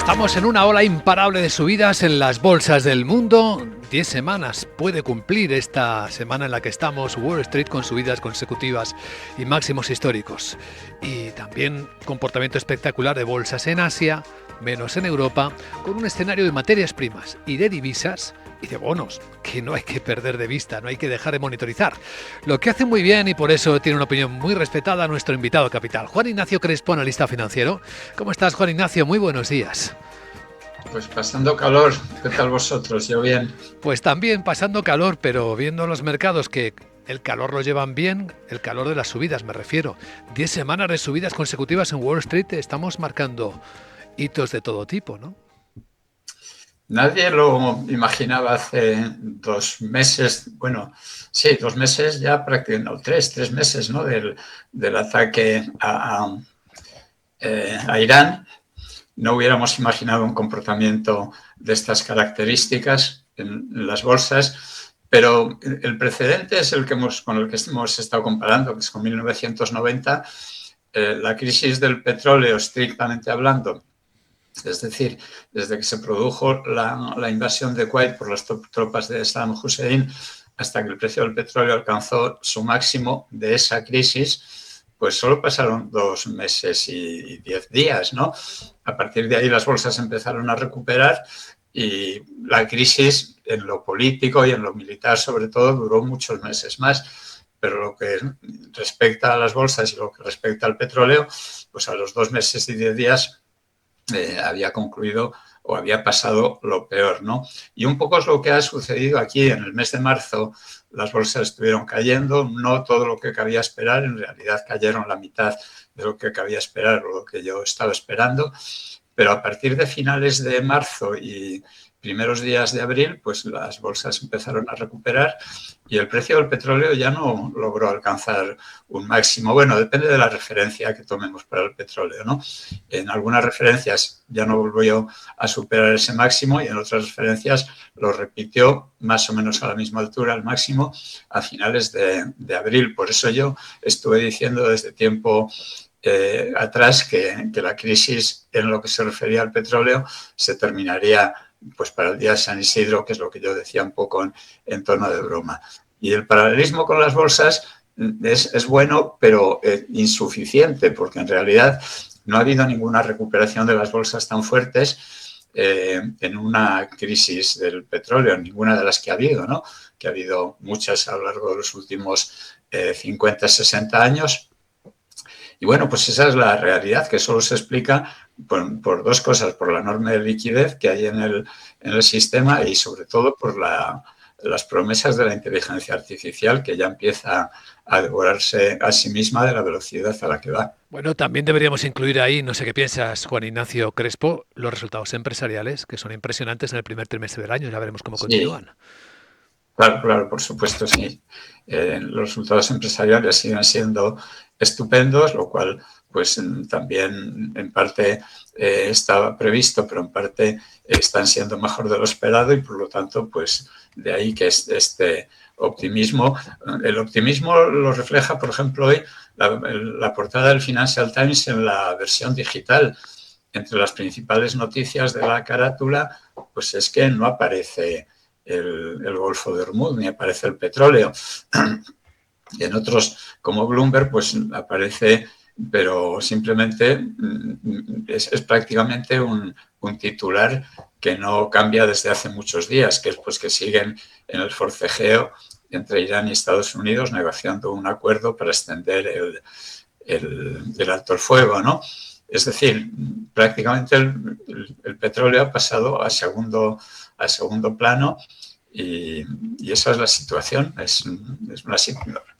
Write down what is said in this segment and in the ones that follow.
Estamos en una ola imparable de subidas en las bolsas del mundo. 10 semanas puede cumplir esta semana en la que estamos Wall Street con subidas consecutivas y máximos históricos. Y también comportamiento espectacular de bolsas en Asia, menos en Europa, con un escenario de materias primas y de divisas y de bonos que no hay que perder de vista, no hay que dejar de monitorizar. Lo que hace muy bien y por eso tiene una opinión muy respetada nuestro invitado capital, Juan Ignacio Crespo, analista financiero. ¿Cómo estás, Juan Ignacio? Muy buenos días. Pues pasando calor, ¿qué tal vosotros? ¿Yo bien? Pues también pasando calor, pero viendo los mercados que el calor lo llevan bien, el calor de las subidas me refiero. 10 semanas de subidas consecutivas en Wall Street, estamos marcando hitos de todo tipo, ¿no? Nadie lo imaginaba hace 2 meses, bueno, sí, 2 meses ya prácticamente, no, tres meses, ¿no? Del ataque a Irán. No hubiéramos imaginado un comportamiento de estas características en las bolsas, pero el precedente es el que con el que hemos estado comparando, que es con 1990, la crisis del petróleo, estrictamente hablando. Es decir, desde que se produjo la invasión de Kuwait por las tropas de Saddam Hussein hasta que el precio del petróleo alcanzó su máximo de esa crisis, pues solo pasaron 2 meses y 10 días, ¿no? A partir de ahí las bolsas empezaron a recuperar y la crisis en lo político y en lo militar sobre todo duró muchos meses más. Pero lo que respecta a las bolsas y lo que respecta al petróleo, pues a los 2 meses y 10 días había concluido o había pasado lo peor, ¿no? Y un poco es lo que ha sucedido aquí en el mes de marzo. Las bolsas estuvieron cayendo, no todo lo que cabía esperar, en realidad cayeron la mitad de lo que cabía esperar o lo que yo estaba esperando, pero a partir de finales de marzo y primeros días de abril, pues las bolsas empezaron a recuperar y el precio del petróleo ya no logró alcanzar un máximo. Bueno, depende de la referencia que tomemos para el petróleo, ¿no? En algunas referencias ya no volvió a superar ese máximo y en otras referencias lo repitió más o menos a la misma altura, al máximo, a finales de abril. Por eso yo estuve diciendo desde tiempo atrás que la crisis en lo que se refería al petróleo se terminaría pues para el día de San Isidro, que es lo que yo decía un poco en tono de broma. Y el paralelismo con las bolsas es bueno, pero insuficiente, porque en realidad no ha habido ninguna recuperación de las bolsas tan fuertes en una crisis del petróleo, ninguna de las que ha habido, ¿no? Que ha habido muchas a lo largo de los últimos 50, 60 años. Y bueno, pues esa es la realidad, que solo se explica por dos cosas: por la enorme liquidez que hay en el sistema y sobre todo por las promesas de la inteligencia artificial, que ya empieza a devorarse a sí misma de la velocidad a la que va. Bueno, también deberíamos incluir ahí, no sé qué piensas, Juan Ignacio Crespo, los resultados empresariales, que son impresionantes en el primer trimestre del año. Ya veremos cómo Sí, continúan. claro, por supuesto, sí. Los resultados empresariales siguen siendo estupendos, lo cual pues también en parte estaba previsto, pero en parte están siendo mejor de lo esperado y por lo tanto pues de ahí que este optimismo. El optimismo lo refleja, por ejemplo, hoy la portada del Financial Times en la versión digital. Entre las principales noticias de la carátula pues es que no aparece el Golfo de Hormuz, ni aparece el petróleo. Y en otros, como Bloomberg, pues aparece, pero simplemente es prácticamente un titular que no cambia desde hace muchos días, que es pues que siguen en el forcejeo entre Irán y Estados Unidos negociando un acuerdo para extender el alto el fuego, ¿no? Es decir, prácticamente el petróleo ha pasado a segundo plano y esa es la situación. Es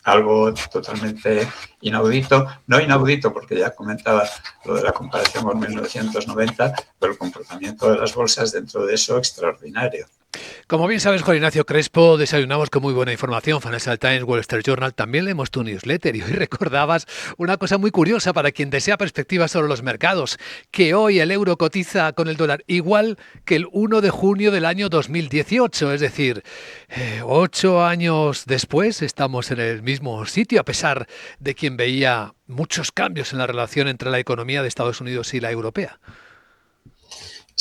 algo totalmente inaudito. No inaudito porque ya comentaba lo de la comparación con 1990, pero el comportamiento de las bolsas dentro de eso extraordinario. Como bien sabes, Juan Ignacio Crespo, desayunamos con muy buena información. Financial Times, Wall Street Journal, también leemos tu newsletter y hoy recordabas una cosa muy curiosa para quien desea perspectivas sobre los mercados, que hoy el euro cotiza con el dólar igual que el 1 de junio del año 2018, es decir, 8 años después estamos en el mismo sitio, a pesar de quien veía muchos cambios en la relación entre la economía de Estados Unidos y la europea.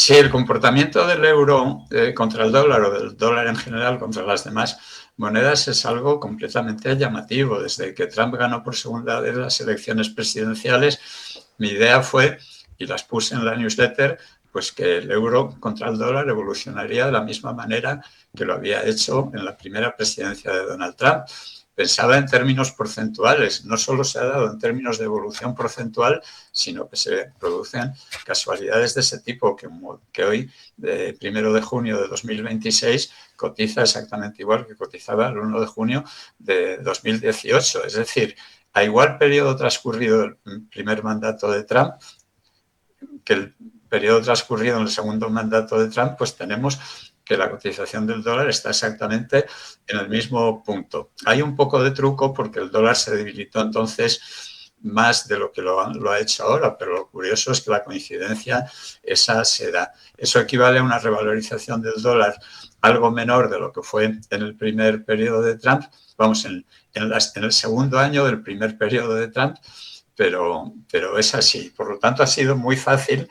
Sí, el comportamiento del euro contra el dólar o del dólar en general contra las demás monedas es algo completamente llamativo. Desde que Trump ganó por segunda vez las elecciones presidenciales, mi idea fue, y las puse en la newsletter, pues que el euro contra el dólar evolucionaría de la misma manera que lo había hecho en la primera presidencia de Donald Trump. Pensaba en términos porcentuales, no solo se ha dado en términos de evolución porcentual, sino que se producen casualidades de ese tipo, que hoy, de 1 de junio de 2026, cotiza exactamente igual que cotizaba el 1 de junio de 2018. Es decir, a igual periodo transcurrido el primer mandato de Trump que el periodo transcurrido en el segundo mandato de Trump, pues tenemos que la cotización del dólar está exactamente en el mismo punto. Hay un poco de truco porque el dólar se debilitó entonces más de lo que lo ha hecho ahora, pero lo curioso es que la coincidencia esa se da. Eso equivale a una revalorización del dólar algo menor de lo que fue en el primer periodo de Trump, vamos, en el segundo año del primer periodo de Trump, pero es así. Por lo tanto, ha sido muy fácil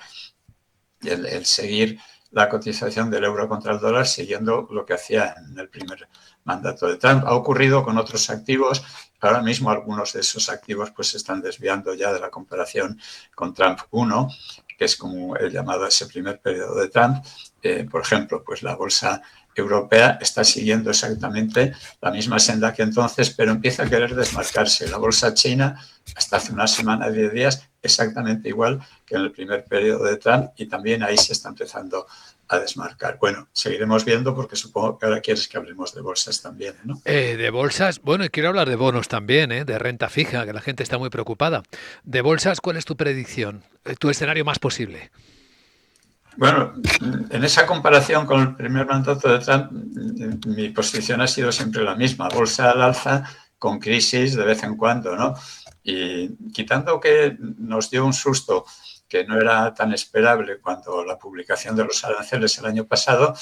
el seguir la cotización del euro contra el dólar siguiendo lo que hacía en el primer mandato de Trump. Ha ocurrido con otros activos. Ahora mismo algunos de esos activos pues se están desviando ya de la comparación con Trump 1, que es como el llamado a ese primer periodo de Trump. Por ejemplo, pues la bolsa europea está siguiendo exactamente la misma senda que entonces, pero empieza a querer desmarcarse. La bolsa china, hasta hace una semana, 10 días, exactamente igual que en el primer periodo de Trump, y también ahí se está empezando a desmarcar. Bueno, seguiremos viendo porque supongo que ahora quieres que hablemos de bolsas también, ¿no? De bolsas, bueno, y quiero hablar de bonos también, de renta fija, que la gente está muy preocupada. De bolsas, ¿cuál es tu predicción? Tu escenario más posible. Bueno, en esa comparación con el primer mandato de Trump, mi posición ha sido siempre la misma, bolsa al alza con crisis de vez en cuando, ¿no? Y quitando que nos dio un susto que no era tan esperable cuando la publicación de los aranceles el año pasado,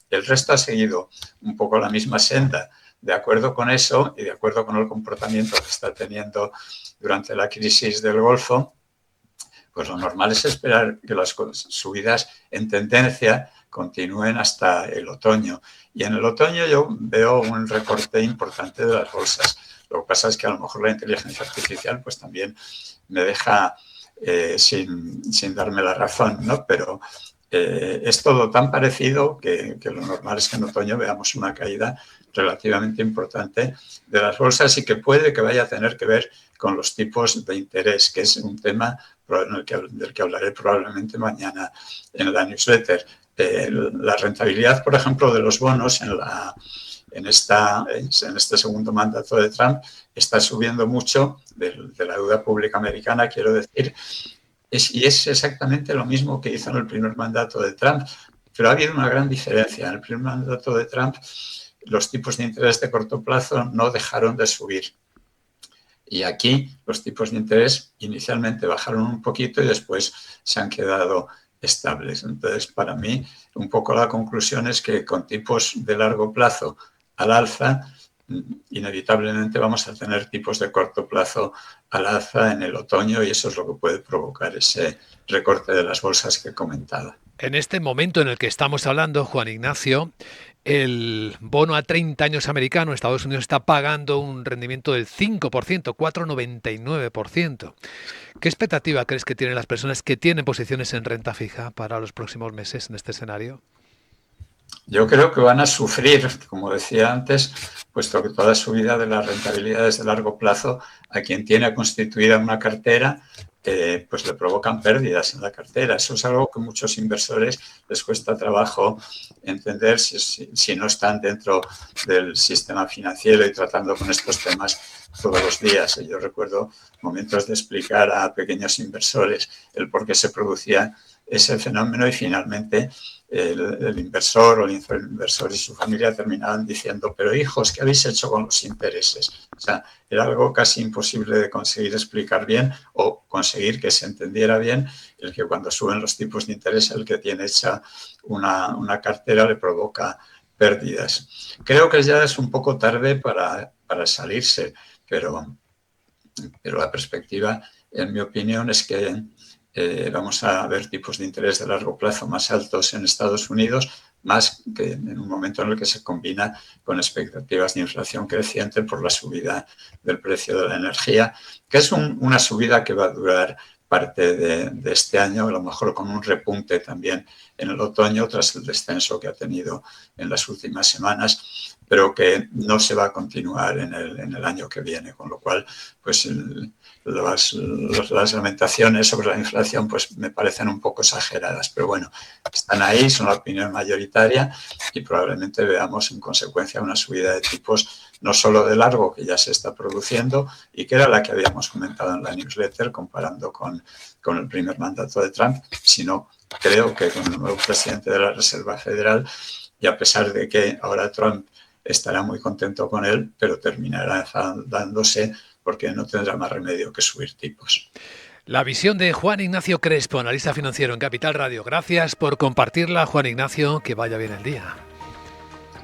el resto ha seguido un poco la misma senda. De acuerdo con eso y de acuerdo con el comportamiento que está teniendo durante la crisis del Golfo, pues lo normal es esperar que las subidas en tendencia continúen hasta el otoño. Y en el otoño yo veo un recorte importante de las bolsas. Lo que pasa es que a lo mejor la inteligencia artificial pues también me deja sin darme la razón, ¿no? Pero es todo tan parecido que lo normal es que en otoño veamos una caída relativamente importante de las bolsas y que puede que vaya a tener que ver con los tipos de interés, que es un tema del que hablaré probablemente mañana en la newsletter. La rentabilidad, por ejemplo, de los bonos en este segundo mandato de Trump está subiendo mucho de la deuda pública americana, quiero decir, y es exactamente lo mismo que hizo en el primer mandato de Trump. Pero ha habido una gran diferencia. En el primer mandato de Trump, los tipos de interés de corto plazo no dejaron de subir. Y aquí los tipos de interés inicialmente bajaron un poquito y después se han quedado estables. Entonces, para mí, un poco la conclusión es que con tipos de largo plazo al alza, inevitablemente vamos a tener tipos de corto plazo al alza en el otoño y eso es lo que puede provocar ese recorte de las bolsas que comentaba. En este momento en el que estamos hablando, Juan Ignacio, el bono a 30 años americano, Estados Unidos está pagando un rendimiento del 5%, 4,99%. ¿Qué expectativa crees que tienen las personas que tienen posiciones en renta fija para los próximos meses en este escenario? Yo creo que van a sufrir, como decía antes, puesto que toda subida de las rentabilidades de largo plazo a quien tiene constituida una cartera, pues le provocan pérdidas en la cartera. Eso es algo que a muchos inversores les cuesta trabajo entender si no están dentro del sistema financiero y tratando con estos temas todos los días. Yo recuerdo momentos de explicar a pequeños inversores el por qué se producía ese fenómeno y finalmente el inversor o el inversor y su familia terminaban diciendo, pero hijos, ¿qué habéis hecho con los intereses? O sea, era algo casi imposible de conseguir explicar bien o conseguir que se entendiera bien el que cuando suben los tipos de interés el que tiene hecha una cartera le provoca pérdidas. Creo que ya es un poco tarde para salirse, pero la perspectiva, en mi opinión, es que vamos a ver tipos de interés de largo plazo más altos en Estados Unidos, más que en un momento en el que se combina con expectativas de inflación creciente por la subida del precio de la energía, que es una subida que va a durar parte de este año, a lo mejor con un repunte también en el otoño tras el descenso que ha tenido en las últimas semanas, pero que no se va a continuar en el año que viene, con lo cual pues las lamentaciones sobre la inflación pues me parecen un poco exageradas, pero bueno, están ahí, son la opinión mayoritaria y probablemente veamos en consecuencia una subida de tipos no solo de largo, que ya se está produciendo y que era la que habíamos comentado en la newsletter comparando con el primer mandato de Trump, sino creo que con el nuevo presidente de la Reserva Federal, y a pesar de que ahora Trump estará muy contento con él, pero terminará dándose porque no tendrá más remedio que subir tipos. La visión de Juan Ignacio Crespo, analista financiero en Capital Radio. Gracias por compartirla, Juan Ignacio. Que vaya bien el día.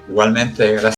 Igualmente, gracias.